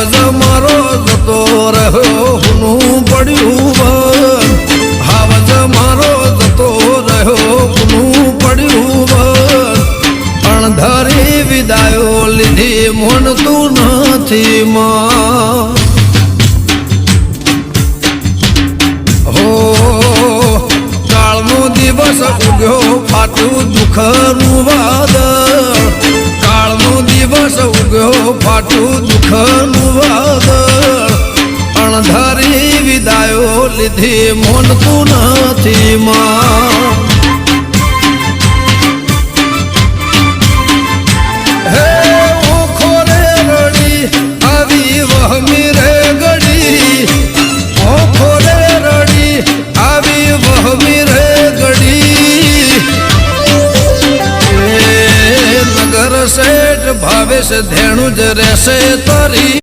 હાવજ મારો જતો રહ્યો હુનું પડ્યું બંધ હાવજ મારો જતો રહ્યો હુનું પડ્યું બંધ અણધારી વિદાયો લીધી મોનતું નથી માં હો કાળનો દિવસ ઉગ્યો ફાટ્યું દુઃખનું વાદળ કાળનો દિવસ ઉગ્યો ફાટ્યું દુઃખનું વાદળ અણધારી વિદાયો લીધી મોનતું નથી માં હે ઓખો રે રડી આવી વહમી રે ગડી ઓખો રે રડી આવી વહમી રે ગડી નગર શેઠ ભાવેશ ધેણું જ રહેશે તરી